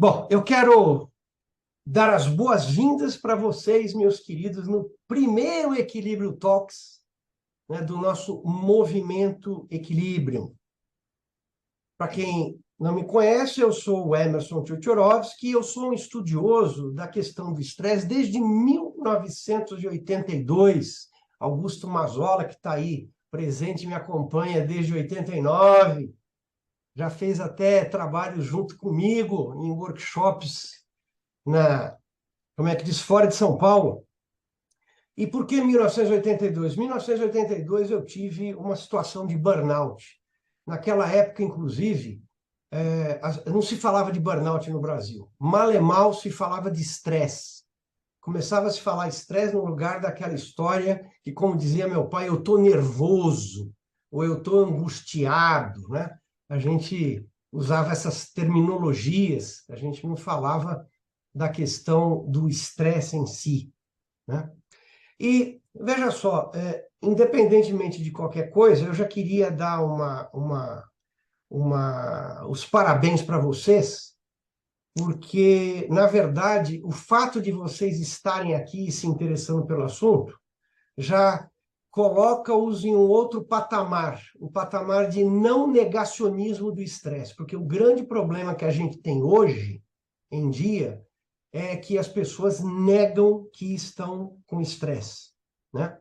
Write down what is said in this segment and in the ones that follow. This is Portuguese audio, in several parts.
Bom, eu quero dar as boas-vindas para vocês, meus queridos, no primeiro Equilíbrio Talks, né, do nosso movimento Equilibrium. Para quem não me conhece, eu sou o Emerson Tchotchorovsky e eu sou um estudioso da questão do estresse desde 1982. Augusto Mazola, que está aí presente, me acompanha desde 89. Já fez até trabalho junto comigo em workshops como é que diz, fora de São Paulo. E por que 1982? 1982 eu tive uma situação de burnout. Naquela época, inclusive, não se falava de burnout no Brasil. Mal e mal se falava de estresse. Começava a se falar estresse no lugar daquela história que, como dizia meu pai, eu estou nervoso, ou eu estou angustiado, né? A gente usava essas terminologias, a gente não falava da questão do estresse em si, né? E veja só, independentemente de qualquer coisa, eu já queria dar os parabéns para vocês, porque, na verdade, o fato de vocês estarem aqui e se interessando pelo assunto já coloca-os em um outro patamar, o patamar de não negacionismo do estresse, porque o grande problema que a gente tem hoje em dia é que as pessoas negam que estão com estresse, né?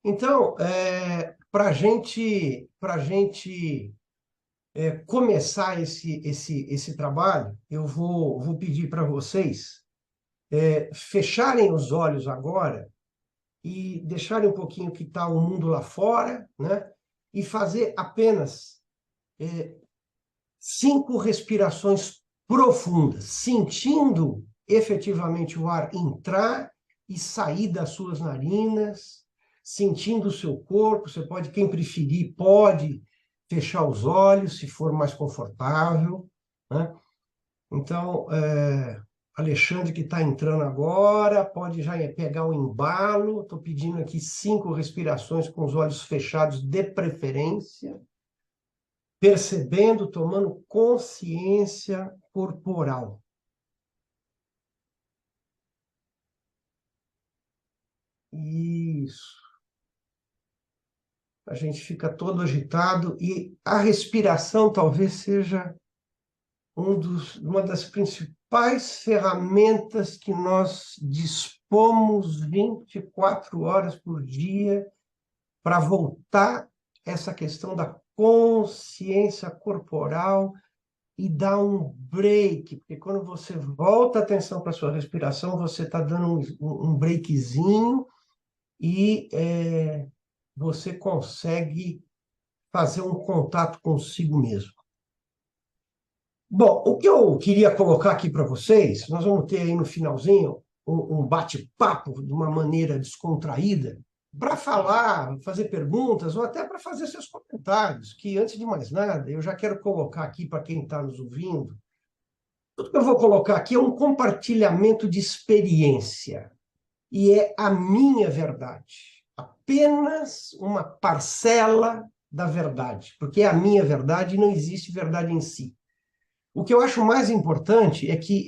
Então, para a gente começar esse trabalho, eu vou pedir para vocês fecharem os olhos agora e deixarem um pouquinho que está o mundo lá fora, né? E fazer apenas 5 respirações profundas, sentindo efetivamente o ar entrar e sair das suas narinas, sentindo o seu corpo. Você pode, quem preferir, pode fechar os olhos, se for mais confortável, né? Então, Alexandre, que está entrando agora, pode já pegar o embalo. Estou pedindo aqui 5 respirações com os olhos fechados, de preferência, percebendo, tomando consciência corporal. Isso. A gente fica todo agitado e a respiração talvez seja uma das principais ferramentas que nós dispomos 24 horas por dia para voltar essa questão da consciência corporal e dar um break, porque quando você volta a atenção para a sua respiração, você está dando um breakzinho e você consegue fazer um contato consigo mesmo. Bom, o que eu queria colocar aqui para vocês, nós vamos ter aí no finalzinho um bate-papo de uma maneira descontraída, para falar, fazer perguntas ou até para fazer seus comentários, que antes de mais nada, eu já quero colocar aqui para quem está nos ouvindo, tudo que eu vou colocar aqui é um compartilhamento de experiência, e é a minha verdade, apenas uma parcela da verdade, porque é a minha verdade e não existe verdade em si. O que eu acho mais importante é que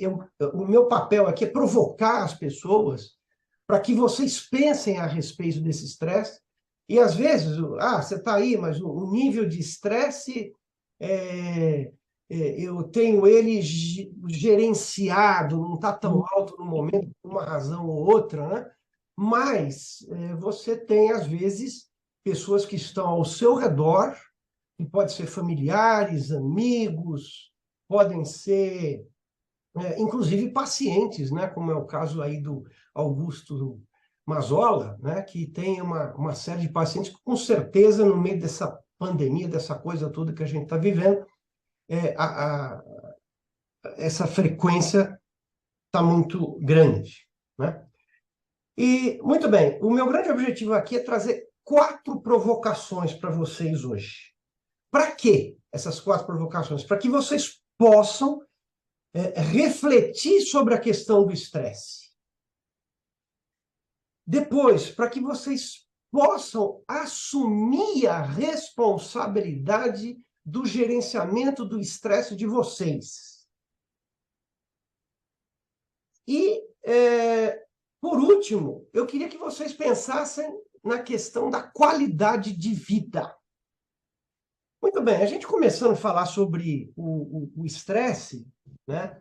o meu papel aqui é provocar as pessoas para que vocês pensem a respeito desse estresse. E, às vezes, você está aí, mas o nível de estresse, eu tenho ele gerenciado, não está tão alto no momento, por uma razão ou outra, né? Mas você tem, às vezes, pessoas que estão ao seu redor, que podem ser familiares, amigos, podem ser, inclusive, pacientes, né? Como é o caso aí do Augusto Mazola, né? Que tem uma série de pacientes que, com certeza, no meio dessa pandemia, dessa coisa toda que a gente está vivendo, essa frequência está muito grande, né? E, muito bem, o meu grande objetivo aqui é trazer 4 provocações para vocês hoje. Para quê essas 4 provocações? Para que vocês possam refletir sobre a questão do estresse. Depois, para que vocês possam assumir a responsabilidade do gerenciamento do estresse de vocês. E, por último, eu queria que vocês pensassem na questão da qualidade de vida. Muito bem, a gente começando a falar sobre o estresse, né?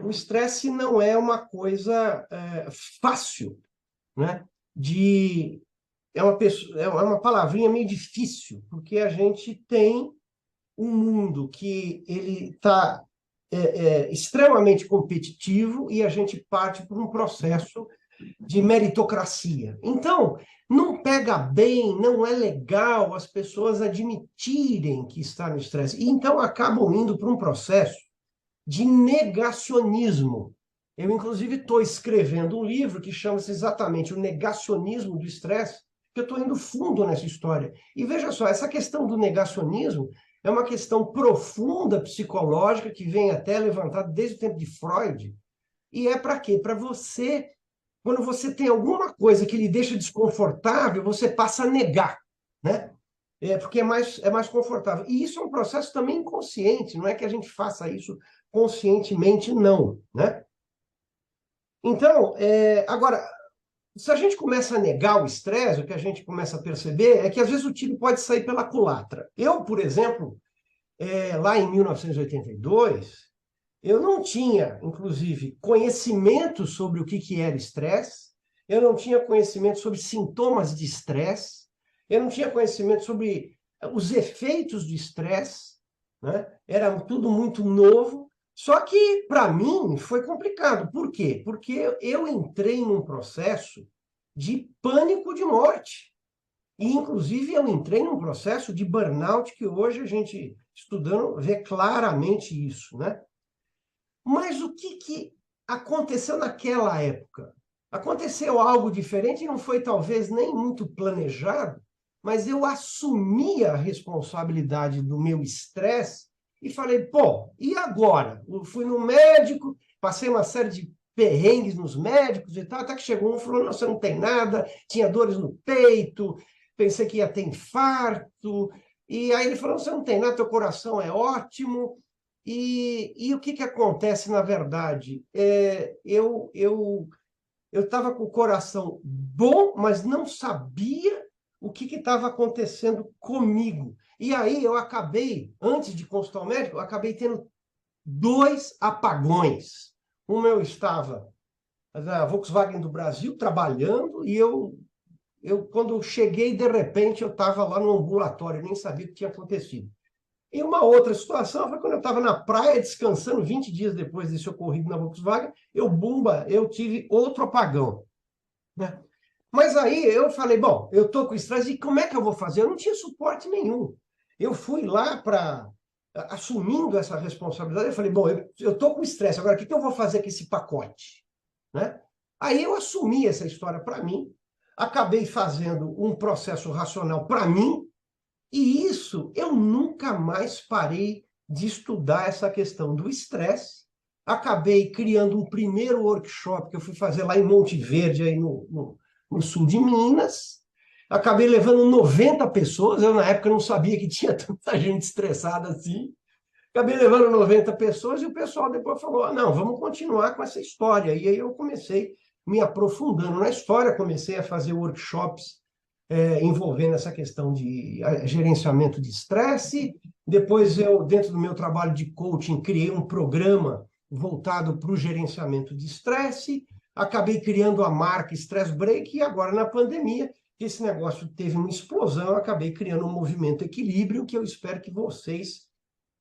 O estresse não é uma coisa fácil, né? É uma palavrinha meio difícil, porque a gente tem um mundo que ele está extremamente competitivo e a gente parte por um processo de meritocracia. Então, não pega bem, não é legal as pessoas admitirem que está no estresse. E então acabam indo para um processo de negacionismo. Eu, inclusive, estou escrevendo um livro que chama-se exatamente O Negacionismo do Estresse, que eu estou indo fundo nessa história. E veja só, essa questão do negacionismo é uma questão profunda psicológica que vem até levantada desde o tempo de Freud. E é para quê? Para você, quando você tem alguma coisa que lhe deixa desconfortável, você passa a negar, né? Porque é mais confortável. E isso é um processo também inconsciente, não é que a gente faça isso conscientemente, não, né? Então, agora, se a gente começa a negar o estresse, o que a gente começa a perceber é que às vezes o tiro pode sair pela culatra. Eu, por exemplo, lá em 1982, eu não tinha, inclusive, conhecimento sobre o que era estresse, eu não tinha conhecimento sobre sintomas de estresse, eu não tinha conhecimento sobre os efeitos do estresse, né? Era tudo muito novo. Só que, para mim, foi complicado. Por quê? Porque eu entrei num processo de pânico de morte. E, inclusive, eu entrei num processo de burnout que hoje a gente, estudando, vê claramente isso, né? Mas o que aconteceu naquela época? Aconteceu algo diferente, não foi talvez nem muito planejado, mas eu assumi a responsabilidade do meu estresse e falei, pô, e agora? Eu fui no médico, passei uma série de perrengues nos médicos e tal, até que chegou um e falou, não, você não tem nada, tinha dores no peito, pensei que ia ter infarto, e aí ele falou, você não tem nada, teu coração é ótimo, e o que acontece, na verdade? Eu estava com o coração bom, mas não sabia o que estava acontecendo comigo. E aí eu acabei, antes de consultar o médico, eu acabei tendo dois apagões. Um eu estava na Volkswagen do Brasil trabalhando e quando eu cheguei, de repente, eu estava lá no ambulatório, nem sabia o que tinha acontecido. E uma outra situação foi quando eu estava na praia descansando, 20 dias depois desse ocorrido na Volkswagen, eu tive outro apagão, né? Mas aí eu falei, bom, eu estou com estresse, e como é que eu vou fazer? Eu não tinha suporte nenhum. Eu fui lá assumindo essa responsabilidade, eu falei, bom, eu estou com estresse, agora o que eu vou fazer com esse pacote? Né? Aí eu assumi essa história para mim, acabei fazendo um processo racional para mim, e isso, eu nunca mais parei de estudar essa questão do estresse. Acabei criando um primeiro workshop que eu fui fazer lá em Monte Verde, aí no sul de Minas. Acabei levando 90 pessoas. Eu, na época, não sabia que tinha tanta gente estressada assim. Acabei levando 90 pessoas e o pessoal depois falou, ah, não, vamos continuar com essa história. E aí eu comecei me aprofundando na história, comecei a fazer workshops envolvendo essa questão de gerenciamento de estresse. Depois eu, dentro do meu trabalho de coaching, criei um programa voltado para o gerenciamento de estresse. Acabei criando a marca Stress Break e agora na pandemia, esse negócio teve uma explosão, eu acabei criando um movimento Equilíbrio que eu espero que vocês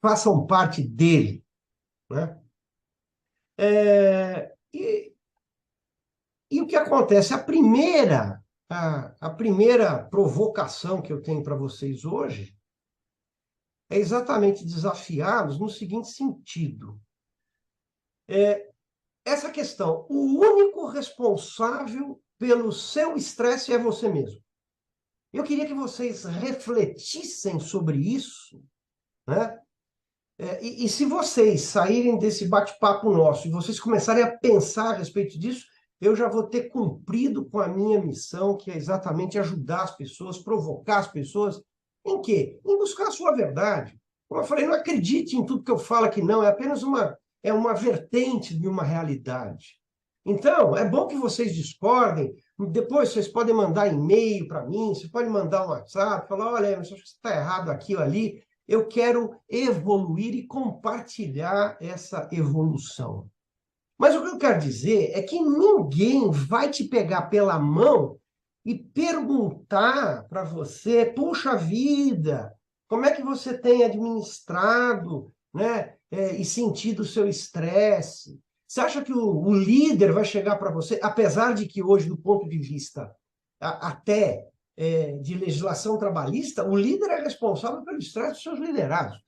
façam parte dele, né? E o que acontece? A primeira provocação que eu tenho para vocês hoje é exatamente desafiá-los no seguinte sentido. Essa questão, o único responsável pelo seu estresse é você mesmo. Eu queria que vocês refletissem sobre isso, né? E se vocês saírem desse bate-papo nosso e vocês começarem a pensar a respeito disso, eu já vou ter cumprido com a minha missão, que é exatamente ajudar as pessoas, provocar as pessoas. Em quê? Em buscar a sua verdade. Como eu falei, não acredite em tudo que eu falo aqui, não. É apenas uma vertente de uma realidade. Então, é bom que vocês discordem. Depois vocês podem mandar e-mail para mim, você pode mandar um WhatsApp, falar, olha, mas acho que você está errado aqui ou ali. Eu quero evoluir e compartilhar essa evolução. Mas o que eu quero dizer é que ninguém vai te pegar pela mão e perguntar para você, puxa vida, como é que você tem administrado, né, e sentido o seu estresse? Você acha que o líder vai chegar para você, apesar de que hoje, do ponto de vista até de legislação trabalhista, o líder é responsável pelo estresse dos seus liderados.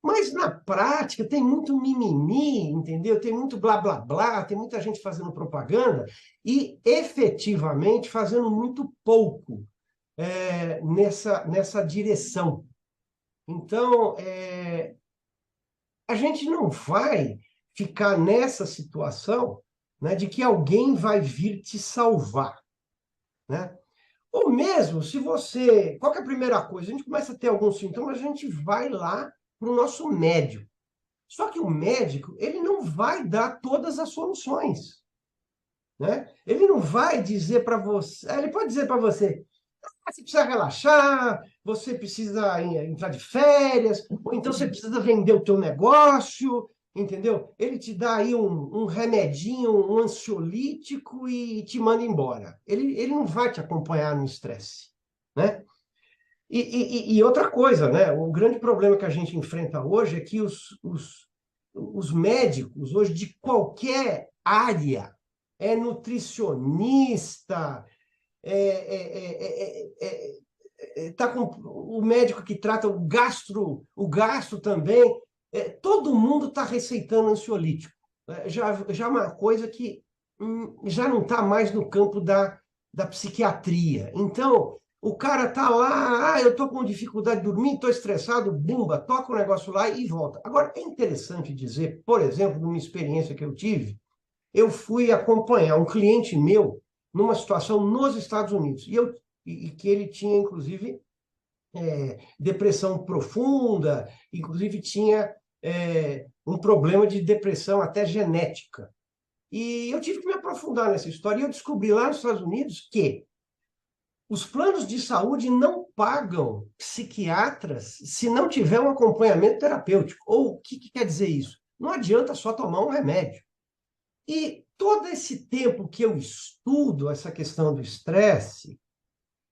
Mas na prática tem muito mimimi, entendeu? Tem muito blá blá blá, tem muita gente fazendo propaganda e efetivamente fazendo muito pouco nessa direção. Então, a gente não vai ficar nessa situação, né, de que alguém vai vir te salvar, né? Ou mesmo, se você. Qual que é a primeira coisa? A gente começa a ter alguns sintomas, a gente vai lá para o nosso médico. Só que o médico, ele não vai dar todas as soluções, né? Ele não vai dizer para você, ele pode dizer para você, você precisa relaxar, você precisa entrar de férias, ou então você precisa vender o teu negócio, entendeu? Ele te dá aí um remedinho, um ansiolítico e te manda embora. Ele não vai te acompanhar no estresse, né? E outra coisa, né? O grande problema que a gente enfrenta hoje é que os médicos, hoje, de qualquer área, nutricionista, tá com o médico que trata o gastro também, todo mundo está receitando ansiolítico. Já é uma coisa que já não está mais no campo da psiquiatria. Então, o cara tá lá, eu tô com dificuldade de dormir, tô estressado, bumba, toca o negócio lá e volta. Agora, é interessante dizer, por exemplo, numa experiência que eu tive, eu fui acompanhar um cliente meu numa situação nos Estados Unidos, e que ele tinha, inclusive, depressão profunda, inclusive tinha um problema de depressão até genética. E eu tive que me aprofundar nessa história, e eu descobri lá nos Estados Unidos que os planos de saúde não pagam psiquiatras se não tiver um acompanhamento terapêutico. Ou o que quer dizer isso? Não adianta só tomar um remédio. E todo esse tempo que eu estudo essa questão do estresse,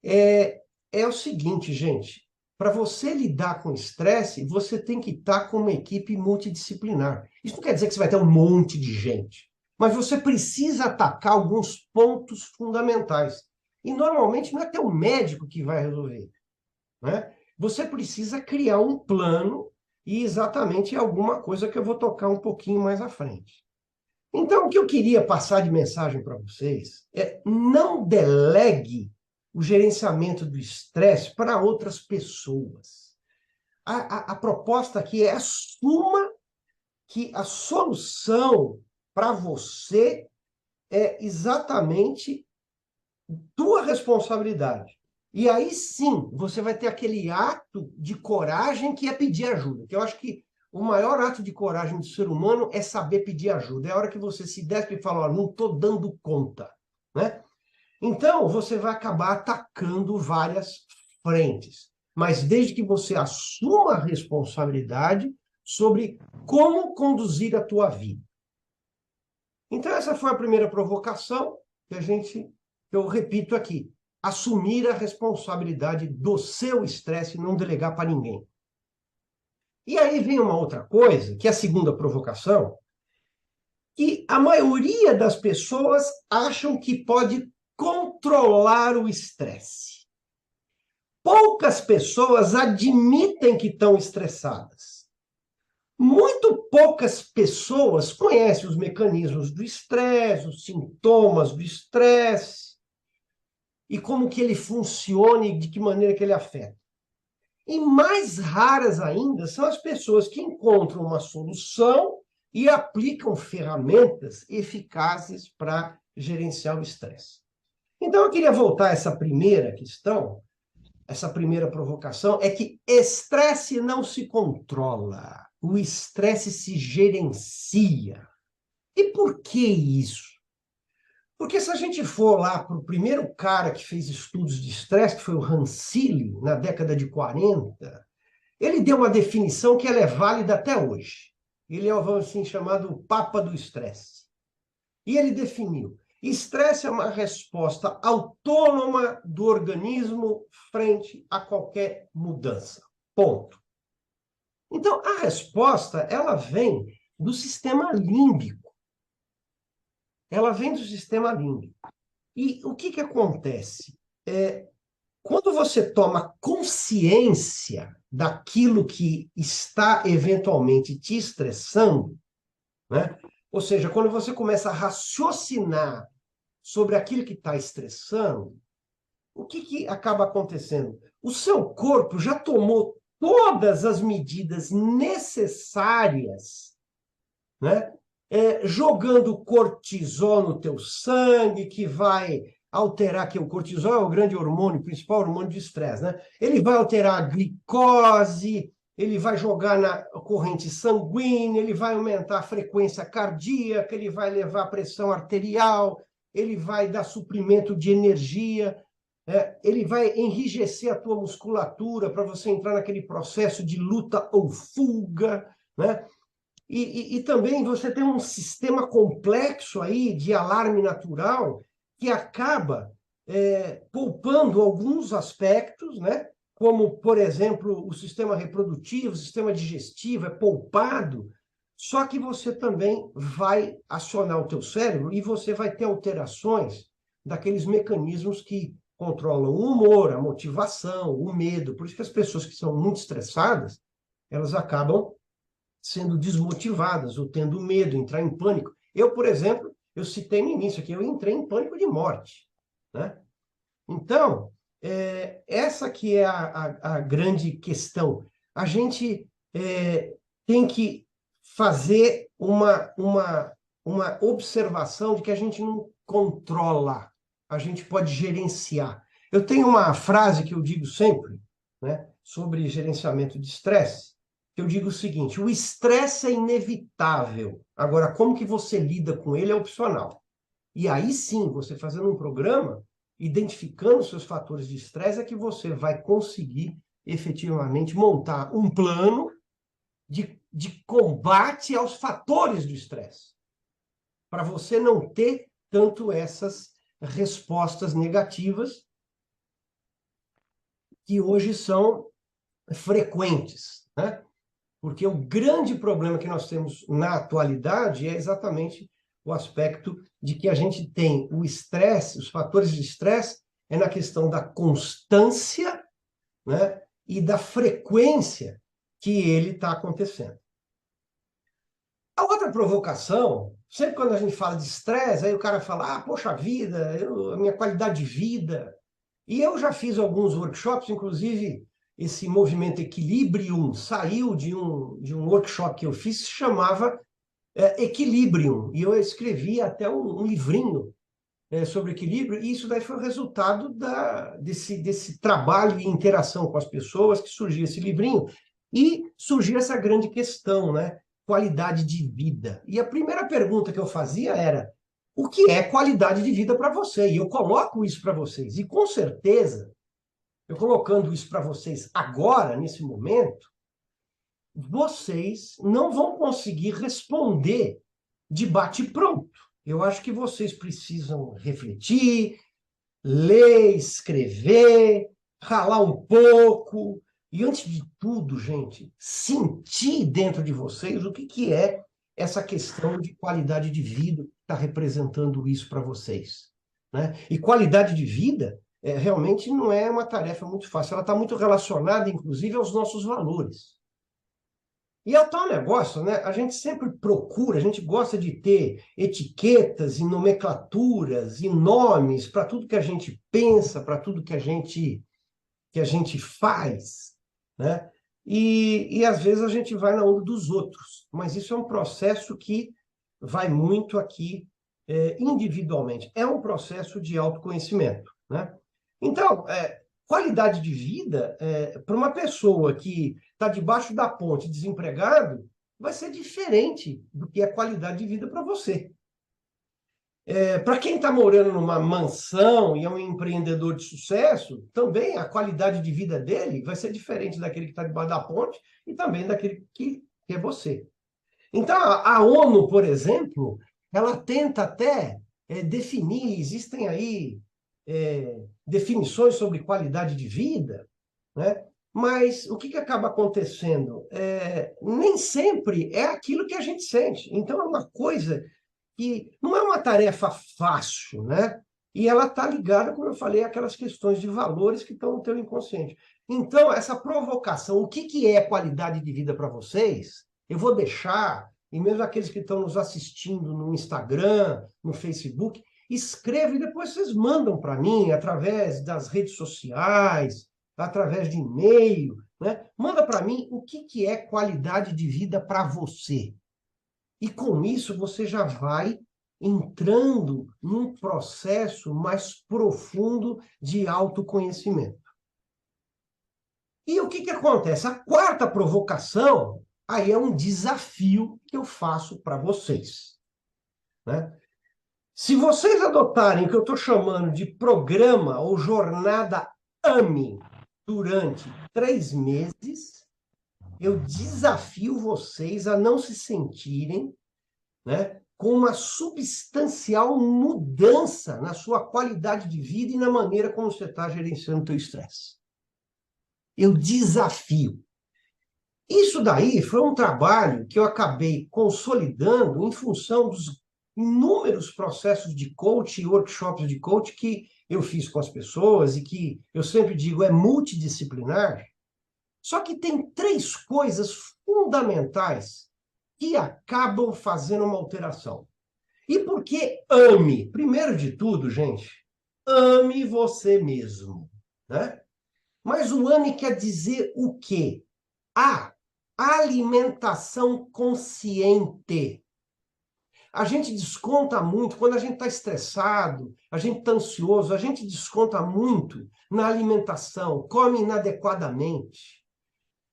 é o seguinte, gente. Para você lidar com estresse, você tem que estar com uma equipe multidisciplinar. Isso não quer dizer que você vai ter um monte de gente, mas você precisa atacar alguns pontos fundamentais. E normalmente não é teu médico que vai resolver, né? Você precisa criar um plano e exatamente alguma coisa que eu vou tocar um pouquinho mais à frente. Então, o que eu queria passar de mensagem para vocês é não delegue o gerenciamento do estresse para outras pessoas. A proposta aqui é assuma que a solução para você é exatamente tua responsabilidade. E aí sim, você vai ter aquele ato de coragem que é pedir ajuda. Que eu acho que o maior ato de coragem do ser humano é saber pedir ajuda. É a hora que você se despe e fala, não estou dando conta, né? Então, você vai acabar atacando várias frentes. Mas desde que você assuma a responsabilidade sobre como conduzir a tua vida. Então, essa foi a primeira provocação que eu repito aqui. Assumir a responsabilidade do seu estresse e não delegar para ninguém. E aí vem uma outra coisa, que é a segunda provocação, que a maioria das pessoas acham que pode controlar o estresse. Poucas pessoas admitem que estão estressadas. Muito poucas pessoas conhecem os mecanismos do estresse, os sintomas do estresse, e como que ele funciona e de que maneira que ele afeta. E mais raras ainda são as pessoas que encontram uma solução e aplicam ferramentas eficazes para gerenciar o estresse. Então, eu queria voltar a essa primeira questão, essa primeira provocação, é que estresse não se controla, o estresse se gerencia. E por que isso? Porque se a gente for lá para o primeiro cara que fez estudos de estresse, que foi o Rancilli, na década de 40, ele deu uma definição que ela é válida até hoje. Ele é, vamos assim, chamado o Papa do Estresse. E ele definiu: estresse é uma resposta autônoma do organismo frente a qualquer mudança. Ponto. Então, a resposta, ela vem do sistema límbico. Ela vem do sistema límbico. E o que acontece? Quando você toma consciência daquilo que está eventualmente te estressando, né? Ou seja, quando você começa a raciocinar sobre aquilo que está estressando, o que acaba acontecendo? O seu corpo já tomou todas as medidas necessárias, né? Jogando cortisol no teu sangue, que vai alterar, que o cortisol é o grande hormônio, o principal hormônio de estresse, né? Ele vai alterar a glicose, ele vai jogar na corrente sanguínea, ele vai aumentar a frequência cardíaca, ele vai levar a pressão arterial, ele vai dar suprimento de energia, ele vai enrijecer a tua musculatura para você entrar naquele processo de luta ou fuga, né? E também você tem um sistema complexo aí de alarme natural que acaba poupando alguns aspectos, né? Como, por exemplo, o sistema reprodutivo, o sistema digestivo é poupado, só que você também vai acionar o teu cérebro e você vai ter alterações daqueles mecanismos que controlam o humor, a motivação, o medo. Por isso que as pessoas que são muito estressadas, elas acabam sendo desmotivadas ou tendo medo, entrar em pânico. Eu, por exemplo, eu citei no início aqui, eu entrei em pânico de morte, né? Então, essa que é a grande questão. A gente tem que fazer uma observação de que a gente não controla, a gente pode gerenciar. Eu tenho uma frase que eu digo sempre, né, sobre gerenciamento de estresse, que eu digo o seguinte: o estresse é inevitável. Agora, como que você lida com ele é opcional. E aí sim, você fazendo um programa, identificando os seus fatores de estresse, é que você vai conseguir efetivamente montar um plano de combate aos fatores do estresse, para você não ter tanto essas respostas negativas que hoje são frequentes, né? Porque o grande problema que nós temos na atualidade é exatamente o aspecto de que a gente tem o estresse, os fatores de estresse, é na questão da constância, né, e da frequência que ele está acontecendo. A outra provocação, sempre quando a gente fala de estresse, aí o cara fala, poxa vida, a minha qualidade de vida. E eu já fiz alguns workshops, inclusive esse movimento Equilibrium saiu de um workshop que eu fiz, se chamava Equilibrium, e eu escrevi até um livrinho sobre equilíbrio, e isso daí foi o resultado desse trabalho e interação com as pessoas que surgiu esse livrinho, e surgiu essa grande questão, né? Qualidade de vida. E a primeira pergunta que eu fazia era: o que é qualidade de vida para você? E eu coloco isso para vocês. E com certeza, eu colocando isso para vocês agora, nesse momento, vocês não vão conseguir responder de bate-pronto. Eu acho que vocês precisam refletir, ler, escrever, ralar um pouco. E antes de tudo, gente, sentir dentro de vocês o que é essa questão de qualidade de vida que está representando isso para vocês, né? E qualidade de vida realmente não é uma tarefa muito fácil. Ela está muito relacionada, inclusive, aos nossos valores. E é o tal negócio, né? A gente sempre procura, a gente gosta de ter etiquetas e nomenclaturas e nomes para tudo que a gente pensa, para tudo que a gente faz, né? E às vezes a gente vai na onda dos outros, mas isso é um processo que vai muito aqui individualmente. É um processo de autoconhecimento, né? Então, qualidade de vida para uma pessoa que está debaixo da ponte, desempregado, vai ser diferente do que é qualidade de vida para você. Para quem está morando numa mansão e é um empreendedor de sucesso, também a qualidade de vida dele vai ser diferente daquele que está debaixo da ponte e também daquele que é você. Então, a ONU, por exemplo, ela tenta até definir, existem aí definições sobre qualidade de vida, né? Mas o que acaba acontecendo? Nem sempre é aquilo que a gente sente. Então, é uma coisa que não é uma tarefa fácil, né? E ela está ligada, como eu falei, àquelas questões de valores que estão no teu inconsciente. Então, essa provocação, o que é qualidade de vida para vocês? Eu vou deixar, e mesmo aqueles que estão nos assistindo no Instagram, no Facebook, escreve e depois vocês mandam para mim através das redes sociais, através de e-mail, né? Manda para mim o que é qualidade de vida para você. E com isso você já vai entrando num processo mais profundo de autoconhecimento. E o que acontece? A quarta provocação, aí é um desafio que eu faço para vocês, né? Se vocês adotarem o que eu estou chamando de programa ou jornada AME durante 3 meses, eu desafio vocês a não se sentirem, né, com uma substancial mudança na sua qualidade de vida e na maneira como você está gerenciando o seu estresse. Eu desafio. Isso daí foi um trabalho que eu acabei consolidando em função dos inúmeros processos de coach e workshops de coach que eu fiz com as pessoas e que eu sempre digo é multidisciplinar. Só que tem 3 coisas fundamentais que acabam fazendo uma alteração. E por que ame? Primeiro de tudo, gente, ame você mesmo, né? Mas o ame quer dizer o quê? A alimentação consciente. A gente desconta muito, quando a gente está estressado, a gente está ansioso, a gente desconta muito na alimentação, come inadequadamente.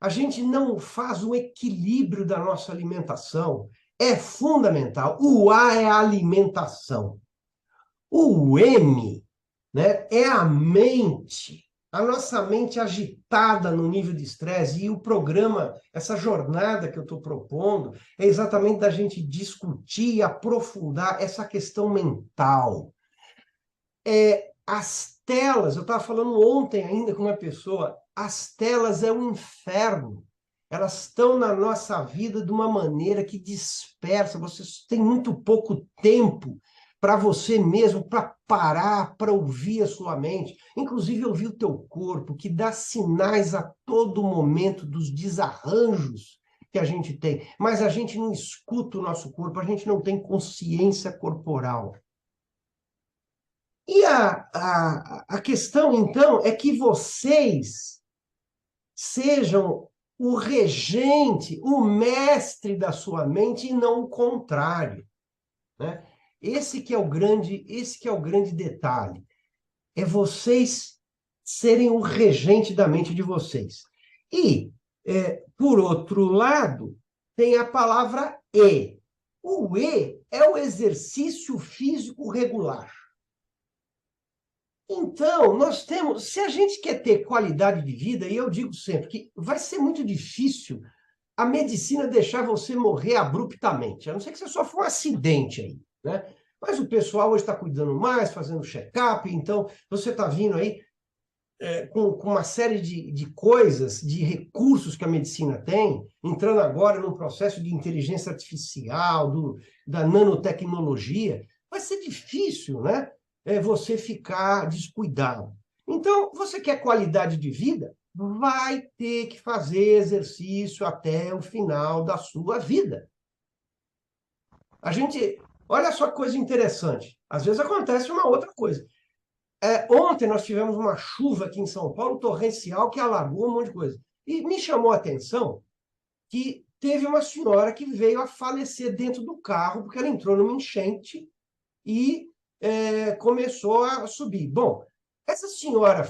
A gente não faz o equilíbrio da nossa alimentação. É fundamental. O A é a alimentação. O M, né, é a mente. A nossa mente agitada no nível de estresse. E o programa, essa jornada que eu estou propondo, é exatamente da gente discutir e aprofundar essa questão mental. As telas, eu estava falando ontem ainda com uma pessoa, as telas é um inferno. Elas estão na nossa vida de uma maneira que dispersa. Você tem muito pouco tempo para você mesmo, para parar, para ouvir a sua mente, inclusive ouvir o teu corpo, que dá sinais a todo momento dos desarranjos que a gente tem. Mas a gente não escuta o nosso corpo, a gente não tem consciência corporal. E a questão, então, é que vocês sejam o regente, o mestre da sua mente e não o contrário, né? Esse que é o grande detalhe. É vocês serem o regente da mente de vocês. E, por outro lado, tem a palavra E. O E é o exercício físico regular. Então, nós temos, se a gente quer ter qualidade de vida, e eu digo sempre que vai ser muito difícil a medicina deixar você morrer abruptamente, a não ser que você sofra um acidente aí, né? Mas o pessoal hoje está cuidando mais, fazendo check-up, então você está vindo aí com uma série de coisas, de recursos que a medicina tem, entrando agora num processo de inteligência artificial, da nanotecnologia, vai ser difícil, né? Você ficar descuidado. Então, você quer qualidade de vida? Vai ter que fazer exercício até o final da sua vida. A gente, olha só que coisa interessante. Às vezes acontece uma outra coisa. Ontem nós tivemos uma chuva aqui em São Paulo, torrencial, que alagou um monte de coisa. E me chamou a atenção que teve uma senhora que veio a falecer dentro do carro, porque ela entrou numa enchente e começou a subir. Bom, essa senhora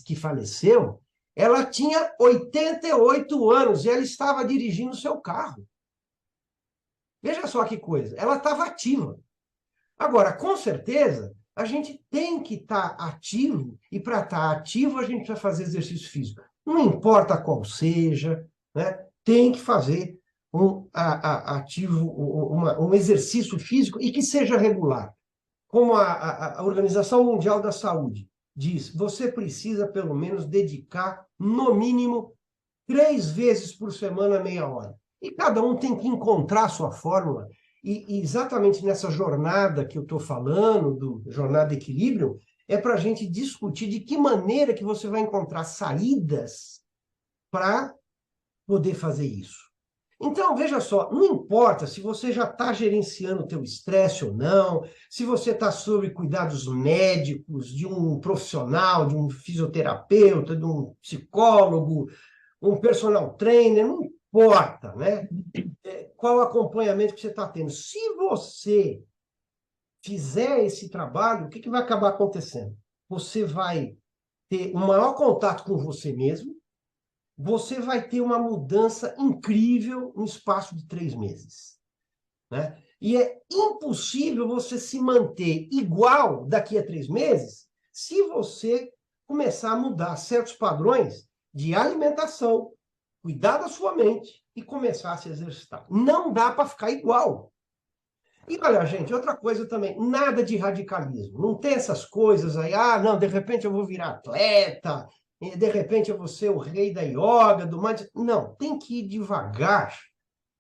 que faleceu, ela tinha 88 anos e ela estava dirigindo o seu carro. Veja só que coisa, ela estava ativa. Agora, com certeza, a gente tem que estar ativo, e para estar ativo, a gente precisa fazer exercício físico. Não importa qual seja, né? Tem que fazer ativo, um exercício físico e que seja regular. Como a Organização Mundial da Saúde diz, você precisa pelo menos dedicar, no mínimo, 3 vezes por semana, meia hora. E cada um tem que encontrar a sua fórmula. E exatamente nessa jornada que eu estou falando, jornada equilíbrio, é para a gente discutir de que maneira que você vai encontrar saídas para poder fazer isso. Então, veja só, não importa se você já está gerenciando o teu estresse ou não, se você está sob cuidados médicos de um profissional, de um fisioterapeuta, de um psicólogo, um personal trainer, não importa, né? Qual o acompanhamento que você está tendo. Se você fizer esse trabalho, o que vai acabar acontecendo? Você vai ter um maior contato com você mesmo, você vai ter uma mudança incrível no espaço de 3 meses, né? E é impossível você se manter igual daqui a 3 meses se você começar a mudar certos padrões de alimentação, cuidar da sua mente e começar a se exercitar. Não dá para ficar igual. E olha, gente, outra coisa também, nada de radicalismo. Não tem essas coisas aí, não, de repente eu vou virar atleta, de repente eu vou ser o rei da yoga, do mindset. Não, tem que ir devagar.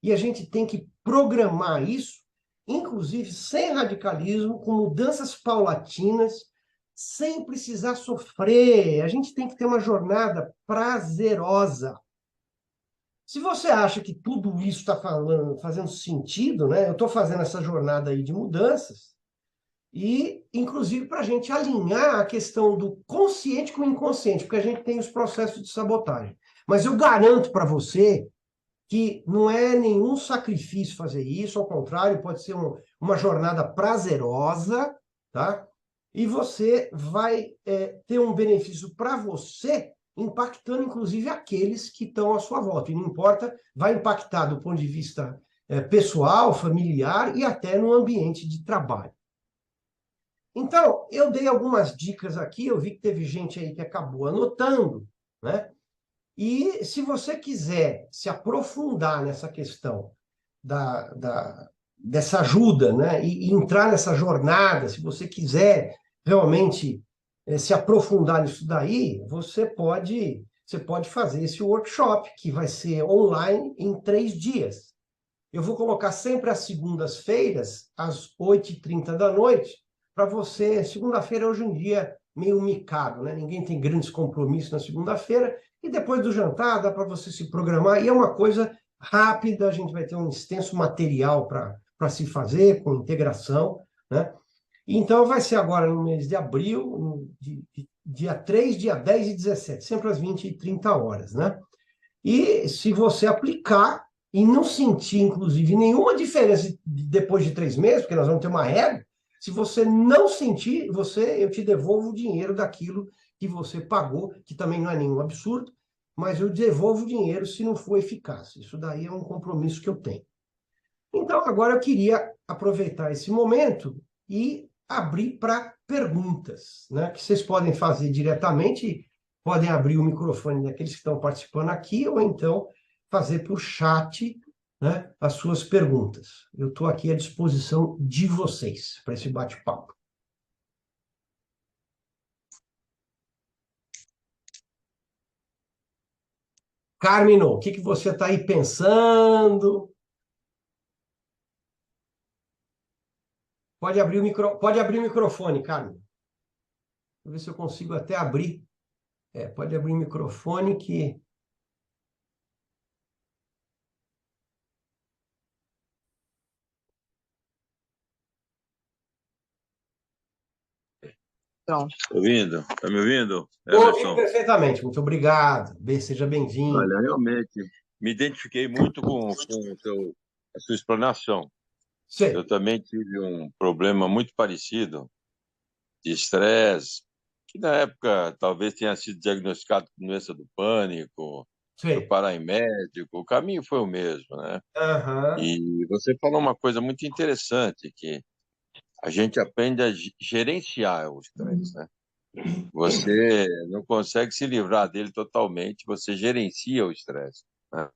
E a gente tem que programar isso, inclusive sem radicalismo, com mudanças paulatinas, sem precisar sofrer. A gente tem que ter uma jornada prazerosa. Se você acha que tudo isso está fazendo sentido, né? Eu estou fazendo essa jornada aí de mudanças, e, inclusive, para a gente alinhar a questão do consciente com o inconsciente, porque a gente tem os processos de sabotagem. Mas eu garanto para você que não é nenhum sacrifício fazer isso, ao contrário, pode ser uma jornada prazerosa, tá? E você vai ter um benefício para você, impactando inclusive aqueles que estão à sua volta. E não importa, vai impactar do ponto de vista pessoal, familiar e até no ambiente de trabalho. Então, eu dei algumas dicas aqui, eu vi que teve gente aí que acabou anotando, né? E se você quiser se aprofundar nessa questão dessa ajuda, né? E entrar nessa jornada, se você quiser realmente se aprofundar nisso daí, você pode fazer esse workshop, que vai ser online em 3 dias. Eu vou colocar sempre às segundas-feiras, às 8h30 da noite, para você. Segunda-feira, hoje em dia, meio micado, né? Ninguém tem grandes compromissos na segunda-feira. E depois do jantar, dá para você se programar. E é uma coisa rápida, a gente vai ter um extenso material para se fazer, com integração, né? Então, vai ser agora no mês de abril, dia 3, dia 10 e 17, sempre às 20h30, né? E se você aplicar e não sentir, inclusive, nenhuma diferença depois de 3 meses, porque nós vamos ter uma regra, se você não sentir, eu te devolvo o dinheiro daquilo que você pagou, que também não é nenhum absurdo, mas eu devolvo o dinheiro se não for eficaz. Isso daí é um compromisso que eu tenho. Então, agora eu queria aproveitar esse momento e abrir para perguntas, né, que vocês podem fazer diretamente, podem abrir o microfone daqueles que estão participando aqui, ou então fazer por chat, né, as suas perguntas. Eu estou aqui à disposição de vocês para esse bate-papo. Carmino, o que você está aí pensando? Pode abrir o microfone, Carmen. Vou ver se eu consigo até abrir. Pode abrir o microfone que... Pronto. Ouvindo? Tá me ouvindo, Ouvindo Emerson? perfeitamente, muito obrigado. Seja bem-vindo. Olha, realmente, me identifiquei muito com a sua explanação. Sei. Eu também tive um problema muito parecido de estresse, que na época talvez tenha sido diagnosticado com doença do pânico, foi Sei. parar em médico, o caminho foi o mesmo, né? Aham. E você falou uma coisa muito interessante, que a gente aprende a gerenciar o estresse, né? Você não consegue se livrar dele totalmente, você gerencia o estresse, né?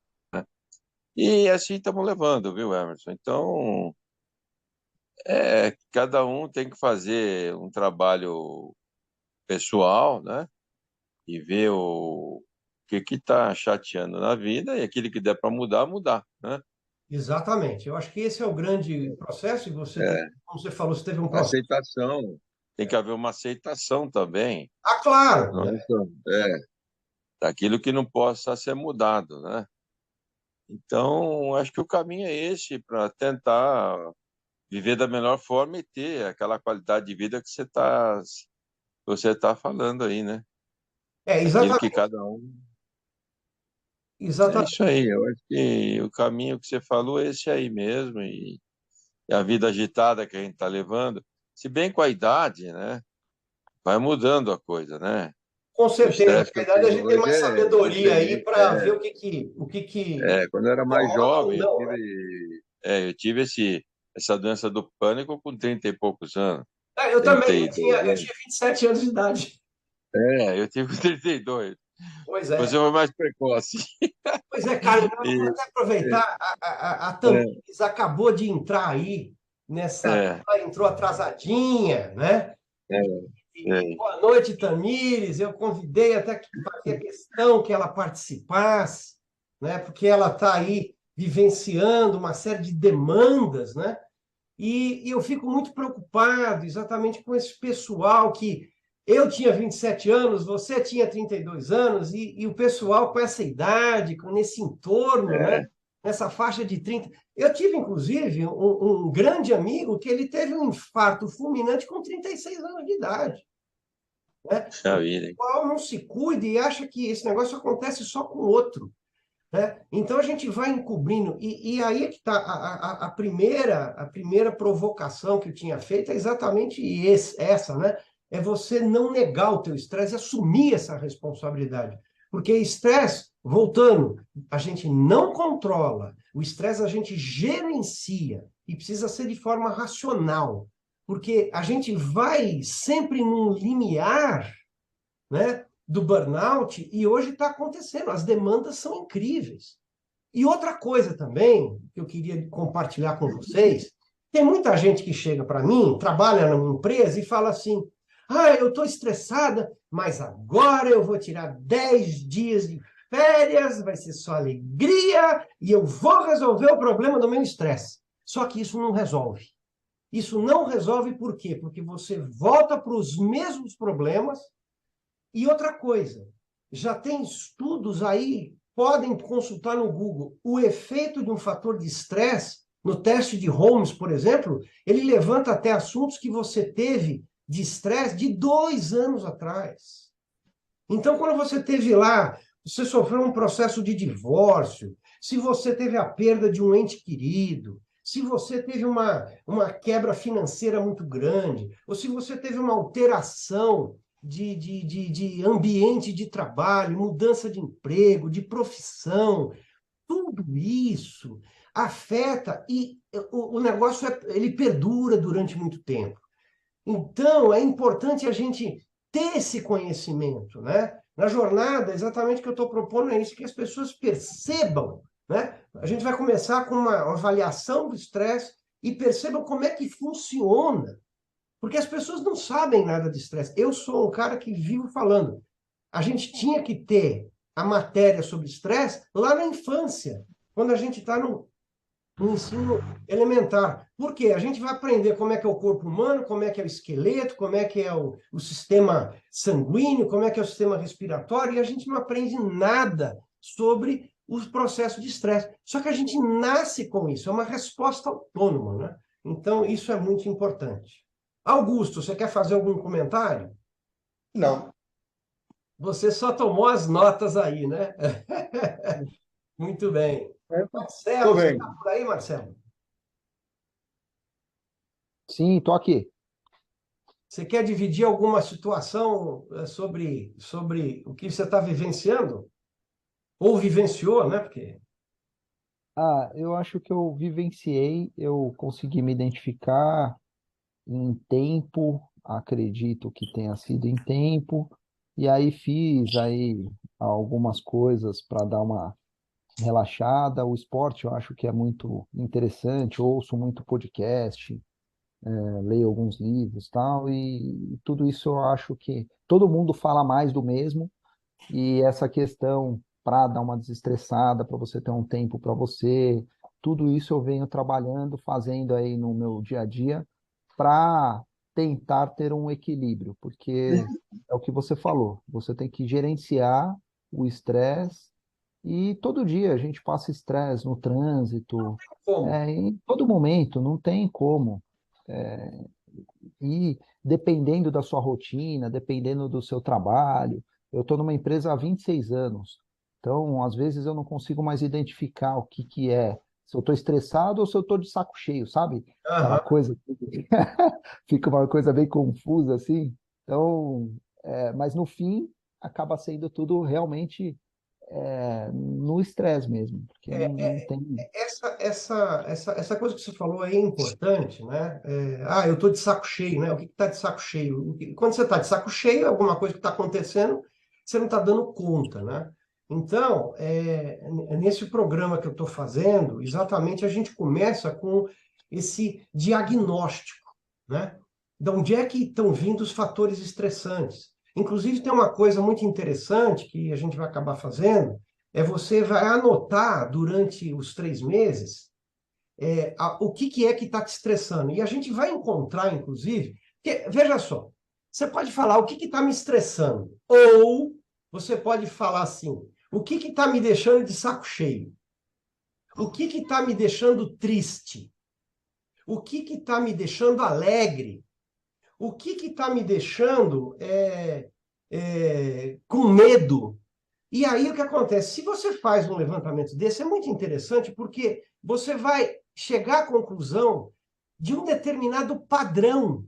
E assim estamos levando, viu, Emerson? Então, cada um tem que fazer um trabalho pessoal, né? E ver o que está chateando na vida e aquilo que der para mudar, mudar, né? Exatamente. Eu acho que esse é o grande processo, e você tem, É, como você falou, você teve um processo. aceitação. Tem que haver uma aceitação também. Ah, claro, Não é só- daquilo que não possa ser mudado, né? Então, acho que o caminho é esse para tentar viver da melhor forma e ter aquela qualidade de vida que você tá falando aí, né? Aquilo que exatamente, cada um. É exatamente. isso aí. Eu acho que o caminho que você falou é esse aí mesmo e a vida agitada que a gente está levando, se bem com a idade, né? Vai mudando a coisa, né? Com O certeza, estresse com que a eu idade a tenho gente tem hoje mais é sabedoria aí diferente. para ver o que Quando eu era mais incomoda ou jovem, eu não, né? tive, eu tive essa doença do pânico com 30 e poucos anos, Eu também, trinta e dois eu anos. tinha 27 anos de idade. Eu tive com 32. Pois Você é. foi mais precoce. Pois é, cara, eu vou E, até aproveitar, a é, Tamires acabou de entrar aí é, ela entrou atrasadinha, né? é, E é. boa noite, Tamires. Eu convidei até que fazia questão que ela participasse, né? Porque ela está aí vivenciando uma série de demandas, né? E eu fico muito preocupado exatamente com esse pessoal que eu tinha 27 anos, você tinha 32 anos, e o pessoal com essa idade, com nesse entorno, né? É, Nessa faixa de 30. Eu tive, inclusive, um grande amigo que ele teve um infarto fulminante com 36 anos de idade, né? puxa O vida, hein? pessoal não se cuida e acha que esse negócio acontece só com o outro, né? Então a gente vai encobrindo, e aí é que está a primeira provocação que eu tinha feito é exatamente essa, né? É você não negar o teu estresse e assumir essa responsabilidade. Porque estresse, voltando, a gente não controla, o estresse a gente gerencia e precisa ser de forma racional. Porque a gente vai sempre num limiar, né, do burnout, e hoje está acontecendo, as demandas são incríveis. E outra coisa também que eu queria compartilhar com vocês, tem muita gente que chega para mim, trabalha numa empresa e fala assim: ah, eu estou estressada, mas agora eu vou tirar 10 dias de férias, vai ser só alegria e eu vou resolver o problema do meu estresse. Só que isso não resolve. Isso não resolve por quê? Porque você volta para os mesmos problemas. E outra coisa, já tem estudos aí, podem consultar no Google, o efeito de um fator de estresse, no teste de Holmes, por exemplo, ele levanta até assuntos que você teve de estresse de 2 anos atrás. Então, quando você teve lá, você sofreu um processo de divórcio, se você teve a perda de um ente querido, se você teve uma quebra financeira muito grande, ou se você teve uma alteração de ambiente de trabalho, mudança de emprego, de profissão, tudo isso afeta e o negócio ele perdura durante muito tempo. Então, é importante a gente ter esse conhecimento, né? Na jornada, exatamente o que eu estou propondo é isso, que as pessoas percebam, né? A gente vai começar com uma avaliação do estresse e percebam como é que funciona, porque as pessoas não sabem nada de estresse. Eu sou um cara que vivo falando, a gente tinha que ter a matéria sobre estresse lá na infância, quando a gente está no ensino elementar. Por quê? A gente vai aprender como é que é o corpo humano, como é que é o esqueleto, como é que é o sistema sanguíneo, como é que é o sistema respiratório, e a gente não aprende nada sobre os processos de estresse. Só que a gente nasce com isso, é uma resposta autônoma, né? Então, isso é muito importante. Augusto, você quer fazer algum comentário? Não. Você só tomou as notas aí, né? Muito bem. Tô Marcelo, você está bem. por aí, Marcelo? Sim, tô aqui. Você quer dividir alguma situação sobre o que você está vivenciando? Ou vivenciou, né? Porque Eu acho que eu vivenciei, eu consegui me identificar em tempo, acredito que tenha sido em tempo, e aí fiz aí algumas coisas para dar uma relaxada. O esporte eu acho que é muito interessante, ouço muito podcast, leio alguns livros, tal, e tudo isso eu acho que todo mundo fala mais do mesmo, e essa questão para dar uma desestressada, para você ter um tempo para você, tudo isso eu venho trabalhando, fazendo aí no meu dia a dia para tentar ter um equilíbrio, porque é o que você falou, você tem que gerenciar o estresse e todo dia a gente passa estresse no trânsito, Como? em todo momento, não tem como. E dependendo da sua rotina, dependendo do seu trabalho, eu estou numa empresa há 26 anos, então às vezes eu não consigo mais identificar o que que é, se eu estou estressado ou se eu estou de saco cheio, sabe? Aquela Aham. coisa que fica uma coisa bem confusa assim. Então, mas no fim acaba sendo tudo realmente no estresse mesmo, porque É, não tem. essa coisa que você falou aí é importante, né? Eu estou de saco cheio, né? O que está de saco cheio? Quando você está de saco cheio, é alguma coisa que está acontecendo, você não está dando conta, né? Então, nesse programa que eu estou fazendo, exatamente a gente começa com esse diagnóstico, né? De onde é que estão vindo os fatores estressantes? Inclusive, tem uma coisa muito interessante que a gente vai acabar fazendo, você vai anotar durante os 3 meses o que, que é que está te estressando. E a gente vai encontrar, inclusive, que, veja só, você pode falar o que está me estressando, ou você pode falar assim, o que está me deixando de saco cheio, o que está me deixando triste, o que está me deixando alegre, o que está me deixando com medo. E aí o que acontece? Se você faz um levantamento desse, é muito interessante porque você vai chegar à conclusão de um determinado padrão.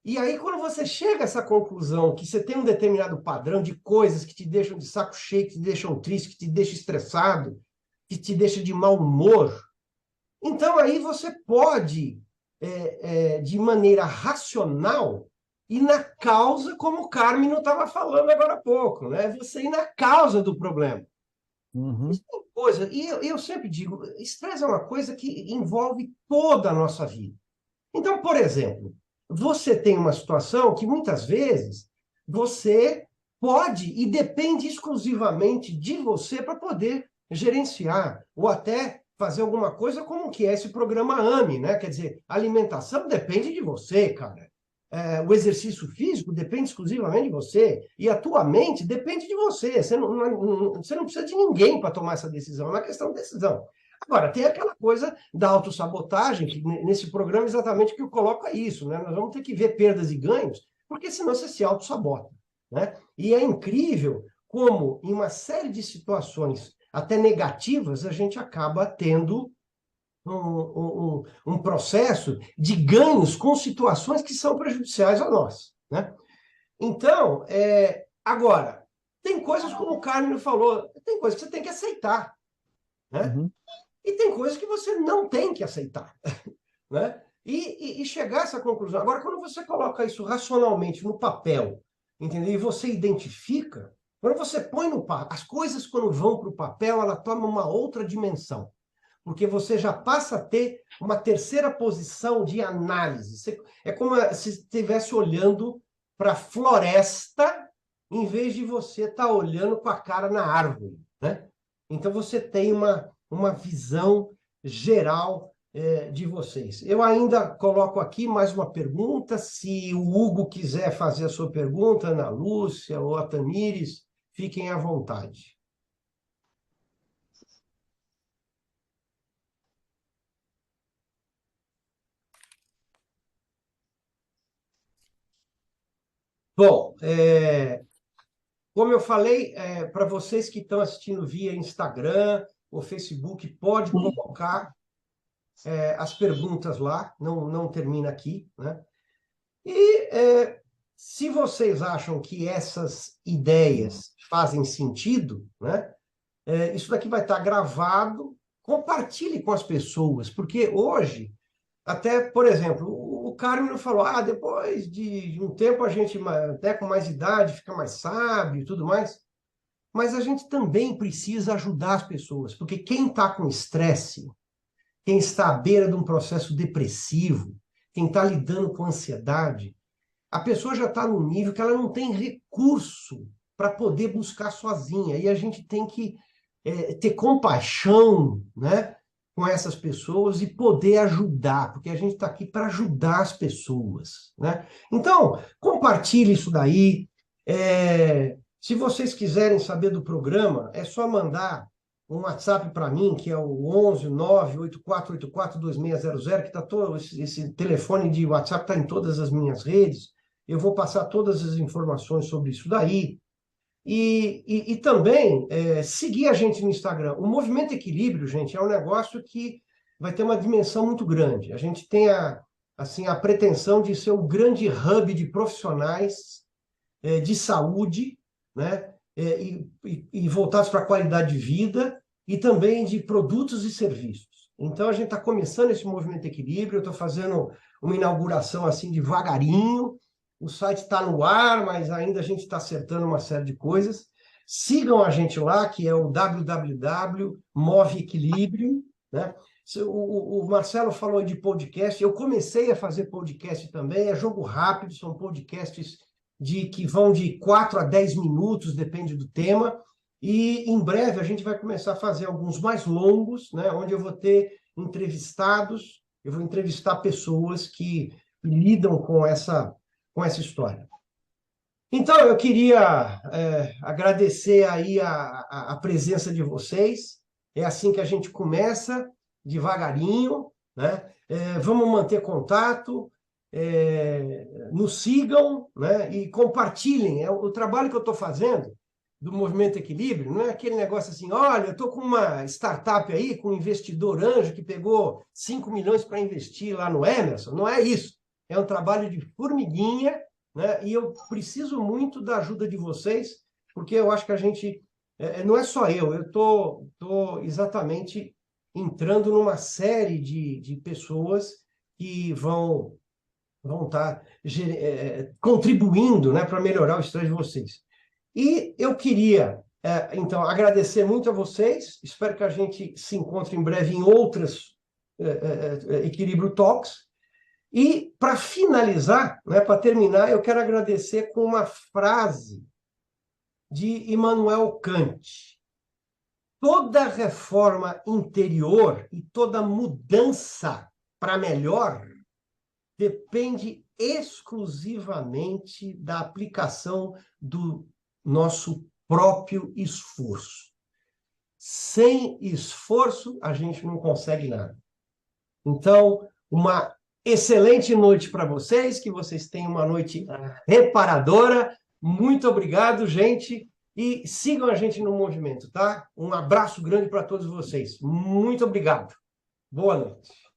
E aí, quando você chega a essa conclusão, que você tem um determinado padrão de coisas que te deixam de saco cheio, que te deixam triste, que te deixam estressado, que te deixam de mau humor, então aí você pode, de maneira racional, ir na causa, como o Carmine estava falando agora há pouco, né? Você ir na causa do problema. Uhum, Isso tem coisa, e eu sempre digo, estresse é uma coisa que envolve toda a nossa vida. Então, por exemplo, você tem uma situação que muitas vezes você pode e depende exclusivamente de você para poder gerenciar ou até fazer alguma coisa como que é esse programa AME, né? Quer dizer, a alimentação depende de você, cara. O exercício físico depende exclusivamente de você. E a tua mente depende de você. Você não precisa de ninguém para tomar essa decisão. É uma questão de decisão. Agora, tem aquela coisa da autossabotagem, que nesse programa exatamente que eu coloco é isso, né? Nós vamos ter que ver perdas e ganhos, porque senão você se autossabota, né? E é incrível como, em uma série de situações até negativas, a gente acaba tendo um processo de ganhos com situações que são prejudiciais a nós, né? Então, agora, tem coisas como o Carmen falou, tem coisas que você tem que aceitar, né? uhum, E tem coisas que você não tem que aceitar, né? E chegar a essa conclusão. Agora, quando você coloca isso racionalmente no papel, entendeu? E você identifica, quando você põe no papel, as coisas quando vão para o papel, ela toma uma outra dimensão, porque você já passa a ter uma terceira posição de análise. É como se estivesse olhando para a floresta, em vez de você estar olhando com a cara na árvore, né? Então você tem uma visão geral de vocês. Eu ainda coloco aqui mais uma pergunta. Se o Hugo quiser fazer a sua pergunta, Ana Lúcia ou a Tamires, fiquem à vontade. Bom, como eu falei, para vocês que estão assistindo via Instagram ou Facebook, pode colocar as perguntas lá, não termina aqui, né? E se vocês acham que essas ideias fazem sentido, né? Isso daqui vai estar gravado, compartilhe com as pessoas, porque hoje, até, por exemplo, o o Carmelo falou, depois de um tempo a gente, até com mais idade, fica mais sábio e tudo mais. Mas a gente também precisa ajudar as pessoas, porque quem está com estresse, quem está à beira de um processo depressivo, quem está lidando com ansiedade, a pessoa já está num nível que ela não tem recurso para poder buscar sozinha. E a gente tem que ter compaixão, né, com essas pessoas e poder ajudar, porque a gente está aqui para ajudar as pessoas, né? Então, compartilhe isso daí. Se vocês quiserem saber do programa, é só mandar um WhatsApp para mim, que é o 11 98484 2600, que está todo esse telefone de WhatsApp está em todas as minhas redes. Eu vou passar todas as informações sobre isso daí. E também seguir a gente no Instagram. O Movimento Equilíbrio, gente, é um negócio que vai ter uma dimensão muito grande. A gente tem assim, a pretensão de ser o grande hub de profissionais de saúde, né? E voltados para a qualidade de vida e também de produtos e serviços. Então, a gente está começando esse Movimento Equilíbrio, eu estou fazendo uma inauguração assim devagarinho, o site está no ar, mas ainda a gente está acertando uma série de coisas. Sigam a gente lá, que é o www.moveequilíbrio, né? O Marcelo falou de podcast, eu comecei a fazer podcast também, é jogo rápido, são podcasts que vão de 4 a 10 minutos, depende do tema, e em breve a gente vai começar a fazer alguns mais longos, né, onde eu vou ter entrevistados, eu vou entrevistar pessoas que lidam com essa história. Então, eu queria agradecer aí a presença de vocês, é assim que a gente começa, devagarinho, né? Vamos manter contato, nos sigam, né? E compartilhem. O trabalho que eu estou fazendo do Movimento Equilíbrio não é aquele negócio assim, olha, eu estou com uma startup aí, com um investidor anjo que pegou 5 milhões para investir lá no Emerson. Não é isso. É um trabalho de formiguinha, né? E eu preciso muito da ajuda de vocês, porque eu acho que a gente... não é só eu estou exatamente entrando numa série de pessoas que vão estar contribuindo, né, para melhorar o estresse de vocês. E eu queria, então, agradecer muito a vocês. Espero que a gente se encontre em breve em outras Equilíbrio Talks. E, para finalizar, né, para terminar, eu quero agradecer com uma frase de Immanuel Kant. Toda reforma interior e toda mudança para melhor depende exclusivamente da aplicação do nosso próprio esforço. Sem esforço, a gente não consegue nada. Então, uma excelente noite para vocês, que vocês tenham uma noite reparadora. Muito obrigado, gente, e sigam a gente no movimento, tá? Um abraço grande para todos vocês. Muito obrigado. Boa noite.